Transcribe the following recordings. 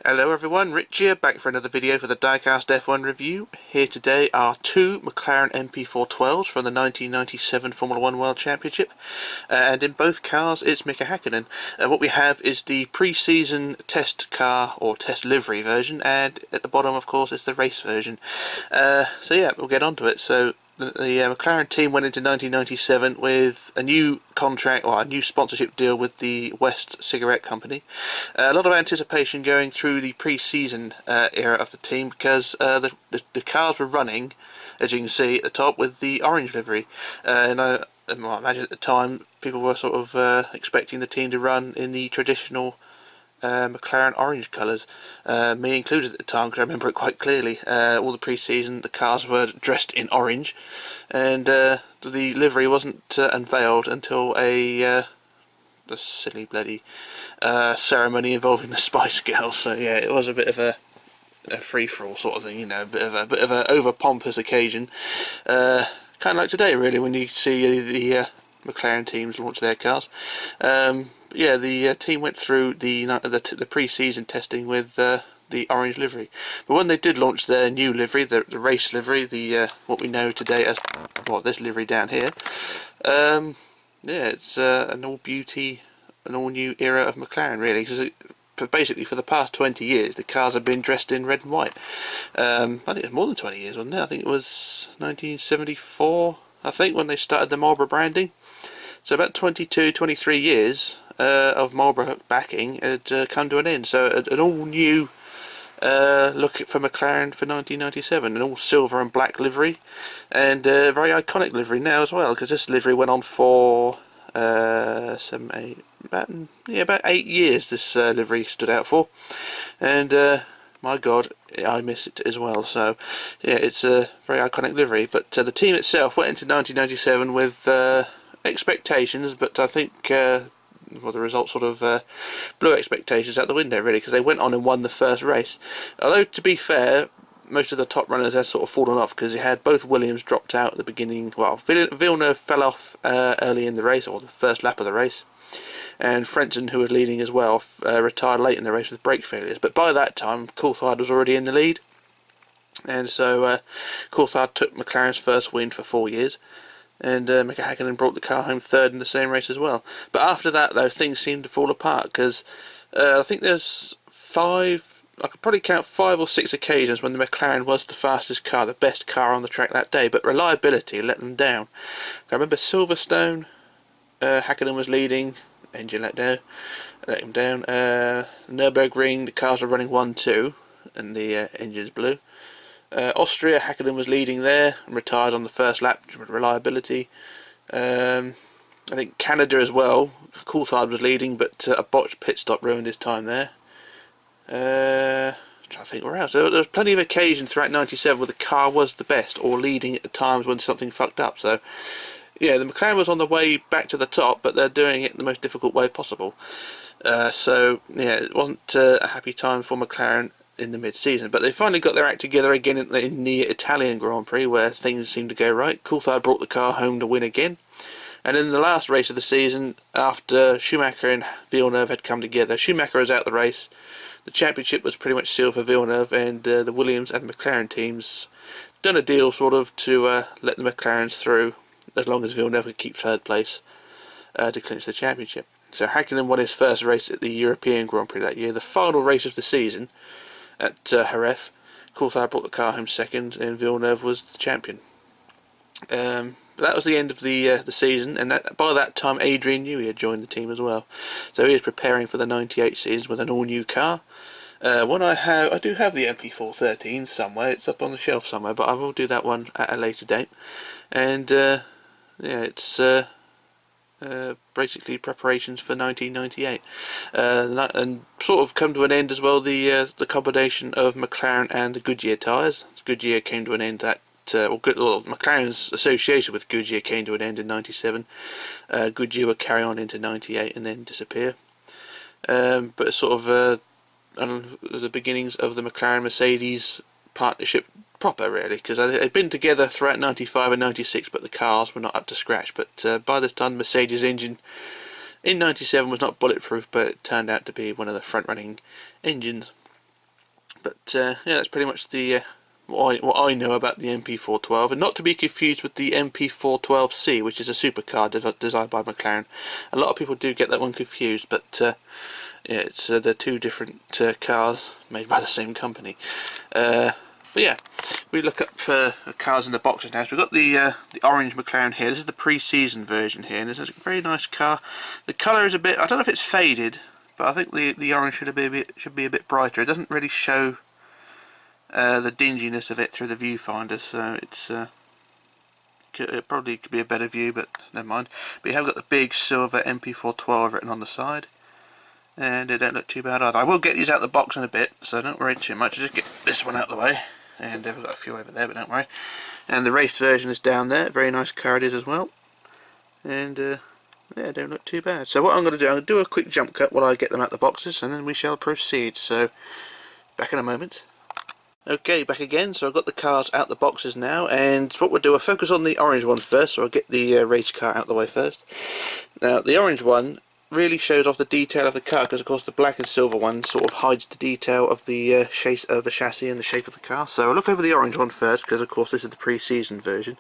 Hello everyone, Rich here, back for another video for the Diecast F1 review. Here today are two McLaren MP4-12s from the 1997 Formula One World Championship, and in both cars it's Mika Hakkinen. What we have is the pre-season test car or test livery version, and at the bottom of course is the race version. So yeah, we'll get on to it. So the McLaren team went into 1997 with a new contract, or a new sponsorship deal with the West Cigarette Company. A lot of anticipation going through the pre-season era of the team, because the cars were running, as you can see at the top, with the orange livery. And I imagine at the time people were sort of expecting the team to run in the traditional McLaren orange colours, me included at the time, because I remember it quite clearly. All the pre-season the cars were dressed in orange, and the livery wasn't unveiled until a silly bloody ceremony involving the Spice Girls. So yeah, it was a bit of a free-for-all sort of thing, you know, a bit of a over-pompous occasion, kind of like today really, when you see the McLaren teams launch their cars. Yeah, the team went through the pre-season testing with the orange livery, but when they did launch their new livery, the race livery, the what we know today as this livery down here, yeah, it's an all-beauty, an all-new era of McLaren really, because basically for the past 20 years the cars have been dressed in red and white. I think it's more than 20 years, wasn't it? I think it was 1974, I think, when they started the Marlboro branding. So about 22, 23 years of Marlboro backing had come to an end. So an all-new look for McLaren for 1997, an all silver and black livery, and a very iconic livery now as well, because this livery went on for about 8 years. This livery stood out for, and my God, I miss it as well. So yeah, it's a very iconic livery. But the team itself went into 1997 with expectations, but I think the result sort of blew expectations out the window really, because they went on and won the first race. Although, to be fair, most of the top runners had sort of fallen off, because you had both Williams dropped out at the beginning. Well, Villeneuve fell off early in the race, or the first lap of the race, and Frentzen, who was leading as well, retired late in the race with brake failures. But by that time Coulthard was already in the lead, and so Coulthard took McLaren's first win for 4 years. And Mika Hakkinen brought the car home third in the same race as well. But after that, though, things seemed to fall apart, because I think there's I could probably count 5 or 6 occasions when the McLaren was the fastest car, the best car on the track that day, but reliability let them down. I remember Silverstone, Hakkinen was leading, engine let him down. Nürburgring, the cars were running 1-2, and the engines blew. Austria, Hakkinen was leading there and retired on the first lap with reliability. I think Canada as well, Coulthard was leading, but a botched pit stop ruined his time there. I'm trying to think where else. There was plenty of occasions throughout 97 where the car was the best, or leading at the times when something fucked up. So yeah, the McLaren was on the way back to the top, but they're doing it in the most difficult way possible. So yeah, it wasn't a happy time for McLaren in the mid-season, but they finally got their act together again in the Italian Grand Prix, where things seemed to go right. Coulthard brought the car home to win again, and in the last race of the season, after Schumacher and Villeneuve had come together, Schumacher was out the race. The championship was pretty much sealed for Villeneuve, and the Williams and the McLaren teams done a deal sort of to let the McLarens through as long as Villeneuve could keep third place to clinch the championship. So Hakkinen won his first race at the European Grand Prix that year, the final race of the season at Jerez. Coulthard brought the car home second, and Villeneuve was the champion. But that was the end of the season, and by that time Adrian Newey had joined the team as well. So he is preparing for the 98 season with an all-new car. I do have the MP4-13 somewhere. It's up on the shelf somewhere, but I will do that one at a later date. And yeah, it's basically preparations for 1998, and sort of come to an end as well the combination of McLaren and the Goodyear tyres. Goodyear came to an end at McLaren's association with Goodyear came to an end in 97. Goodyear would carry on into 98 and then disappear. But sort of the beginnings of the McLaren-Mercedes partnership proper, really, because they'd been together throughout 95 and 96, but the cars were not up to scratch. But by this time, the Mercedes engine in 97 was not bulletproof, but it turned out to be one of the front-running engines. But yeah, that's pretty much the what I know about the MP4-12, and not to be confused with the MP4-12C, which is a supercar designed by McLaren. A lot of people do get that one confused, but yeah, it's they're two different cars made by the same company. But yeah, we look up cars in the boxes now. So we've got the orange McLaren here. This is the pre-season version here, and this is a very nice car. The colour is a bit, I don't know if it's faded, but I think the orange should be a bit brighter. It doesn't really show the dinginess of it through the viewfinder, so it's it probably could be a better view, but never mind. But you have got the big silver MP4-12 written on the side, and they don't look too bad either. I will get these out of the box in a bit, so don't worry too much. I'll just get this one out of the way, and we've got a few over there, but don't worry. And the race version is down there. Very nice car it is as well, and yeah, don't look too bad. So what I'm going to do, I'm going to do a quick jump cut while I get them out the boxes, and then we shall proceed. So back in a moment. Okay, back again. So I've got the cars out the boxes now, and what we'll do, I'll focus on the orange one first, so I'll get the race car out the way first. Now, the orange one really shows off the detail of the car, because of course the black and silver one sort of hides the detail of the chassis and the shape of the car. So I'll look over the orange one first, because of course this is the pre-season version.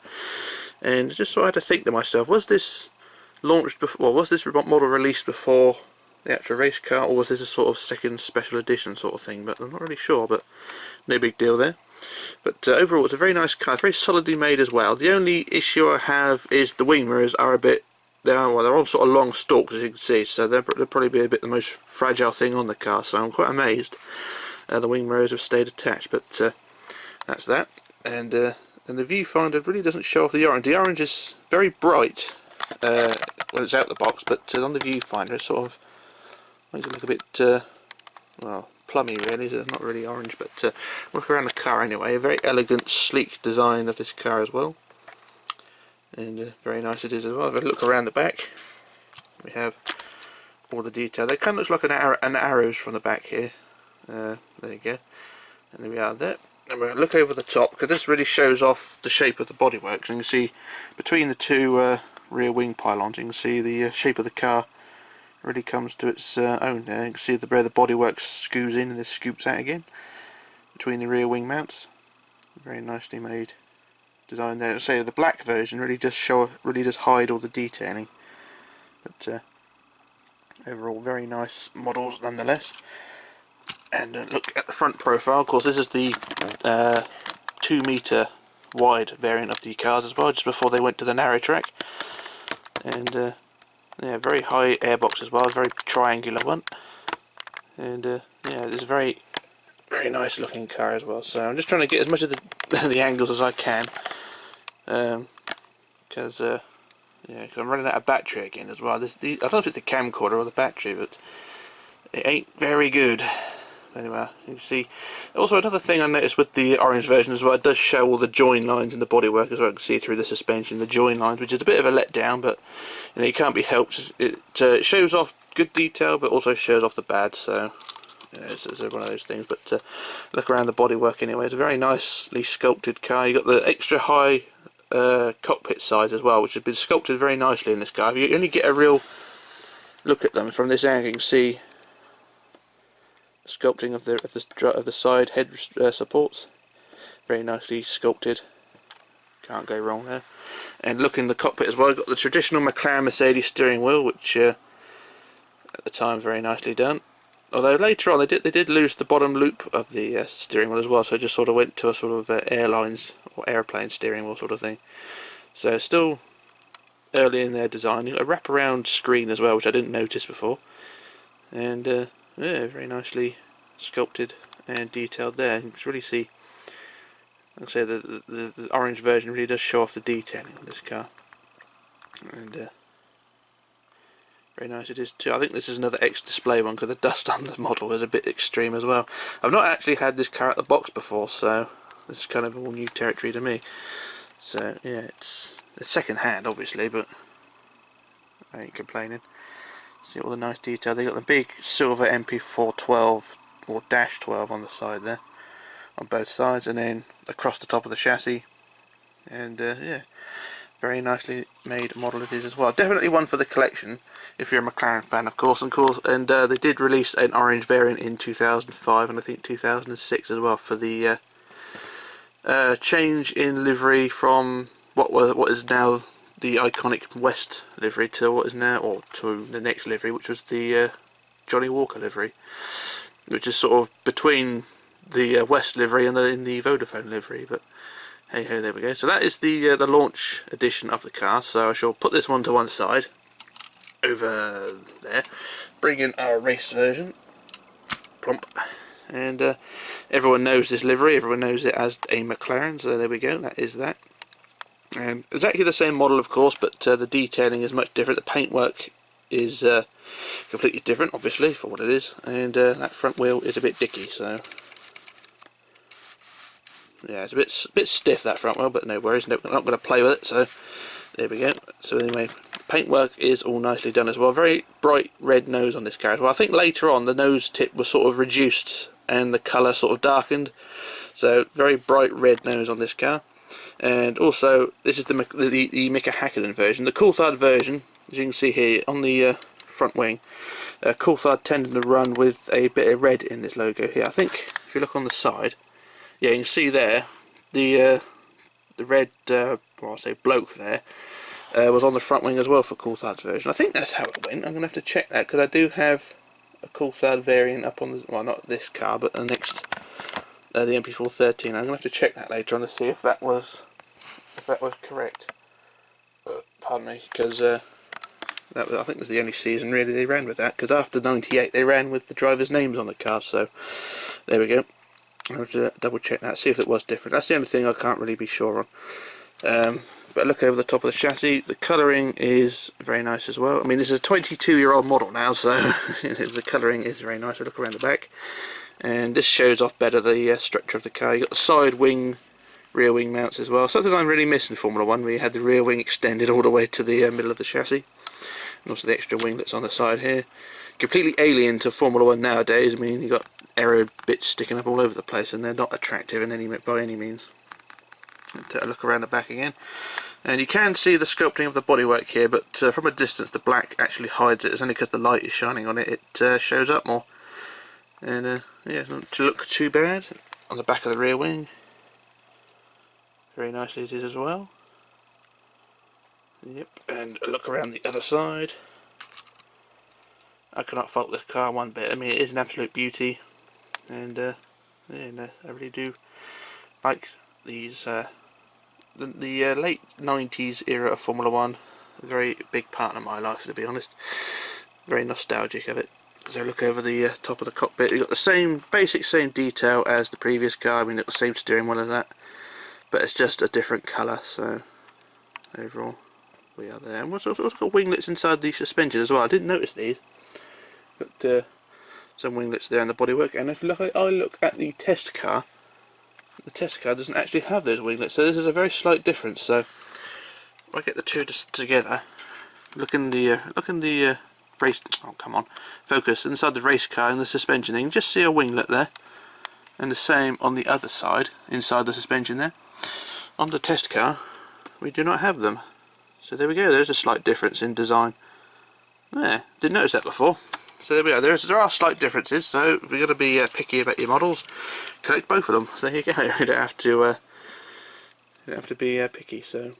And just so I had to think to myself, was this launched before, was this model released before the actual race car, or was this a sort of second special edition sort of thing? But I'm not really sure, but no big deal there. But overall it's a very nice car, very solidly made as well. The only issue I have is the wing mirrors are a bit, they're all sort of long stalks, as you can see, so they'll probably be a bit the most fragile thing on the car, so I'm quite amazed the wing mirrors have stayed attached. But that's that. And the viewfinder really doesn't show off the orange. The orange is very bright when it's out the box, but on the viewfinder it sort of makes it look a bit well, plummy really. So it's not really orange, but look around the car anyway. A very elegant, sleek design of this car as well, and very nice it is as well. If I look around the back, we have all the detail. They kind of looks like an arrows from the back here. There you go, and there we are there. And we're going to look over the top, because this really shows off the shape of the bodywork. So you can see between the two rear wing pylons, you can see the shape of the car really comes to its own there. You can see where the bodywork scoos in and then scoops out again between the rear wing mounts. Very nicely made design there. So the black version really does hide all the detailing, but overall very nice models nonetheless. And look at the front profile. Of course, this is the 2 meter wide variant of the cars as well, just before they went to the narrow track. And yeah, very high airbox as well, very triangular one. And yeah, it's a very nice looking car as well. So I'm just trying to get as much of the angles as I can, because yeah, I'm running out of battery again as well. I don't know if it's the camcorder or the battery, but it ain't very good. Anyway, you can see. Also, another thing I noticed with the orange version as well, it does show all the join lines in the bodywork as well. You can see through the suspension the join lines, which is a bit of a letdown, but you know, it can't be helped. It shows off good detail, but also shows off the bad. So you know, it's one of those things. But look around the bodywork anyway. It's a very nicely sculpted car. You got the extra high cockpit size as well, which has been sculpted very nicely in this car. If you only get a real look at them from this angle, you can see sculpting of the side head supports, very nicely sculpted. Can't go wrong there. And look in the cockpit as well. You've got the traditional McLaren Mercedes steering wheel, which at the time very nicely done. Although later on they did lose the bottom loop of the steering wheel as well, so it just sort of went to a sort of airlines or airplane steering wheel sort of thing. So still early in their design. You've got a wraparound screen as well, which I didn't notice before. And yeah, very nicely sculpted and detailed there. You can really see, like I say, the orange version really does show off the detailing on this car, and very nice it is too. I think this is another X-Display one, because the dust on the model is a bit extreme as well. I've not actually had this car at the box before, so this is kind of all new territory to me. So yeah, it's second hand obviously, but I ain't complaining. See all the nice detail. They got the big silver MP4-12 or -12 on the side there, on both sides, and then across the top of the chassis. And yeah, very nicely made model it is as well. Definitely one for the collection if you're a McLaren fan, of course. And they did release an orange variant in 2005 and I think 2006 as well for the change in livery from what is now the iconic West livery to what is now, or to the next livery, which was the Johnnie Walker livery, which is sort of between the West livery and the Vodafone livery. But hey ho, there we go. So that is the launch edition of the car. So I shall put this one to one side over there, bring in our race version, plump, and everyone knows this livery, everyone knows it as a McLaren, so there we go, that is that. Exactly the same model, of course, but the detailing is much different. The paintwork is completely different, obviously, for what it is, and that front wheel is a bit dicky, so yeah, it's a bit stiff, that front wheel, but no worries, no, I'm not going to play with it, so there we go. So anyway, paintwork is all nicely done as well. Very bright red nose on this car as well. I think later on the nose tip was sort of reduced and the colour sort of darkened, so very bright red nose on this car. And also, this is the Mika Hakkinen version. The Coulthard version, as you can see here on the front wing, Coulthard tended to run with a bit of red in this logo here. I think if you look on the side, yeah, you can see there the red, well, I'll say bloke there, was on the front wing as well for Coulthard's version. I think that's how it went. I'm going to have to check that because I do have a Coulthard variant up on the, well, not this car, but the next, the MP4-13. I'm going to have to check that later on to see if that was correct. Pardon me, because that was, I think, was the only season really they ran with that. Because after '98 they ran with the drivers' names on the car. So there we go. I'll have to double check that, see if it was different. That's the only thing I can't really be sure on. But look over the top of the chassis. The colouring is very nice as well. I mean, this is a 22-year-old model now, so the colouring is very nice. I look around the back, and this shows off better the structure of the car. You've got the side wing, rear wing mounts as well. Something I'm really missing in Formula One, where you had the rear wing extended all the way to the middle of the chassis, and also the extra winglets on the side here. Completely alien to Formula One nowadays. I mean, you've got aero bits sticking up all over the place, and they're not attractive by any means. And look around the back again, and you can see the sculpting of the bodywork here, but from a distance the black actually hides it. It's only because the light is shining on it, it shows up more. And yeah, it doesn't look too bad. On the back of the rear wing, very nicely it is as well. Yep, and a look around the other side. I cannot fault this car one bit. I mean, it is an absolute beauty, and yeah, no, I really do like these. The late 90s era of Formula One, a very big part of my life, to be honest. Very nostalgic of it. So look over the top of the cockpit. You've got the same same detail as the previous car. I mean, it's the same steering wheel as that, but it's just a different colour. So overall, we are there. And we've also got winglets inside the suspension as well. I didn't notice these, but some winglets there in the bodywork. And if I look at the test car, the test car doesn't actually have those winglets, so this is a very slight difference. So if I get the two together, look in the race, oh come on, focus inside the race car in the suspension, you can just see a winglet there, and the same on the other side inside the suspension there. On the test car we do not have them, so there we go, there's a slight difference in design there. Didn't notice that before. So there we are. There are slight differences, so if you're going to be picky about your models, collect both of them. So here you go. You don't have to be picky. So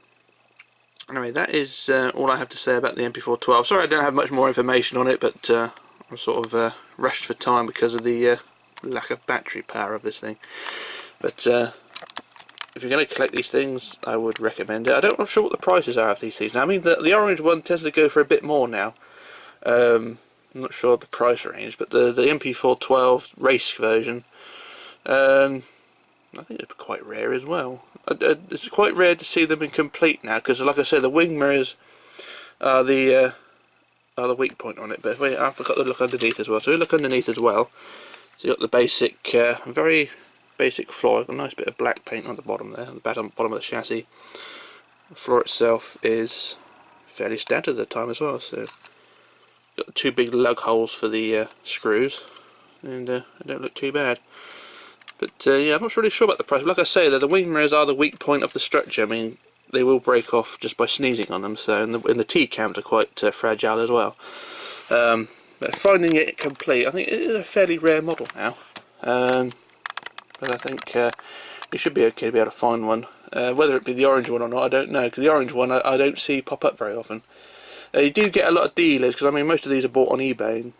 anyway, that is all I have to say about the MP4-12. Sorry I don't have much more information on it, but I'm sort of rushed for time because of the lack of battery power of this thing. But if you're going to collect these things, I would recommend it. I'm not sure what the prices are of these things now. I mean, the orange one tends to go for a bit more now. I'm not sure the price range, but the MP4-12 race version, I think it's quite rare as well. It's quite rare to see them in complete now, because like I said, the wing mirrors are the weak point on it. But I forgot to look underneath as well. So we look underneath as well. So you got the basic, very basic floor. A nice bit of black paint on the bottom there, on the bottom of the chassis. The floor itself is fairly standard at the time as well. So got two big lug holes for the screws, and they don't look too bad. But yeah, I'm not really sure about the price. Like I say, the wing mirrors are the weak point of the structure. I mean, they will break off just by sneezing on them. So, and the T-cams are quite fragile as well. But finding it complete, I think it is a fairly rare model now. But I think you should be okay to be able to find one. Whether it be the orange one or not, I don't know, because the orange one I don't see pop up very often. You do get a lot of dealers, because I mean most of these are bought on eBay.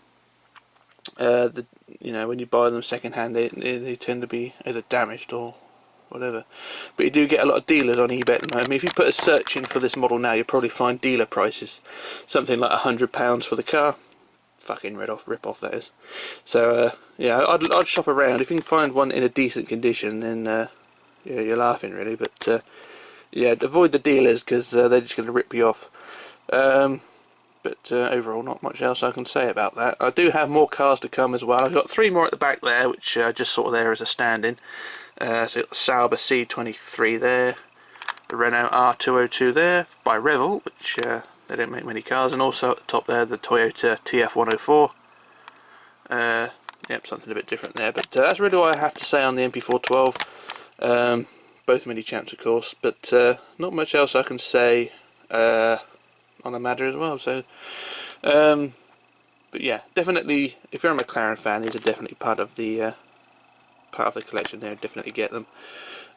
You know, when you buy them second hand, they tend to be either damaged or whatever. But you do get a lot of dealers on eBay at the moment. I mean, if you put a search in for this model now, you'll probably find dealer prices, something like £100 for the car. Fucking rip off that is. So yeah, I'd shop around. If you can find one in a decent condition, then yeah, you're laughing really. But yeah, avoid the dealers, because they're just going to rip you off. But overall, not much else I can say about that. I do have more cars to come as well. I've got 3 more at the back there, which just sort of there as a stand-in. So you've got the Sauber C23 there, the Renault R202 there by Revel, which they don't make many cars, and also at the top there the Toyota TF104. Yep, something a bit different there, but that's really all I have to say on the MP4-12. Both Minichamps, of course, but not much else I can say on the matter as well. So, but yeah, definitely, if you're a McLaren fan, these are definitely part of the collection. There, definitely get them.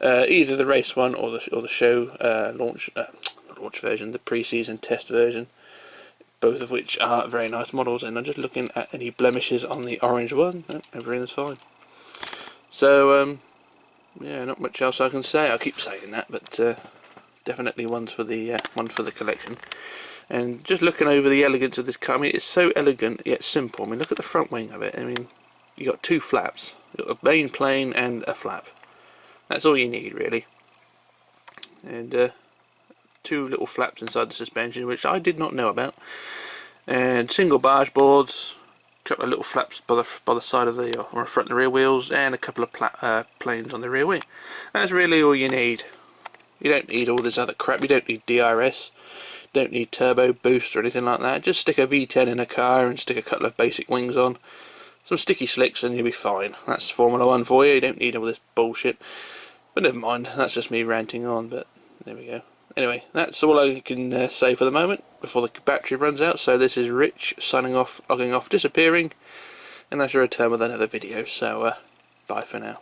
Either the race one or the show launch version, the pre-season test version. Both of which are very nice models, and I'm just looking at any blemishes on the orange one. No, everything's fine. So yeah, not much else I can say. I keep saying that, but definitely one's for the collection. And just looking over the elegance of this car, I mean, it's so elegant yet simple. I mean, look at the front wing of it. I mean, you got 2 flaps. You got a main plane and a flap. That's all you need really. And 2 little flaps inside the suspension, which I did not know about. And single barge boards, a couple of little flaps by the side of the or front and rear wheels, and a couple of planes on the rear wing. That's really all you need. You don't need all this other crap. You don't need DRS. Don't need turbo boost or anything like that. Just stick a V10 in a car and stick a couple of basic wings on, some sticky slicks, and you'll be fine. That's Formula One for you. You don't need all this bullshit. But never mind, that's just me ranting on, but there we go. Anyway, that's all I can say for the moment before the battery runs out. So this is Rich signing off, logging off, disappearing, and I shall return with another video. So bye for now.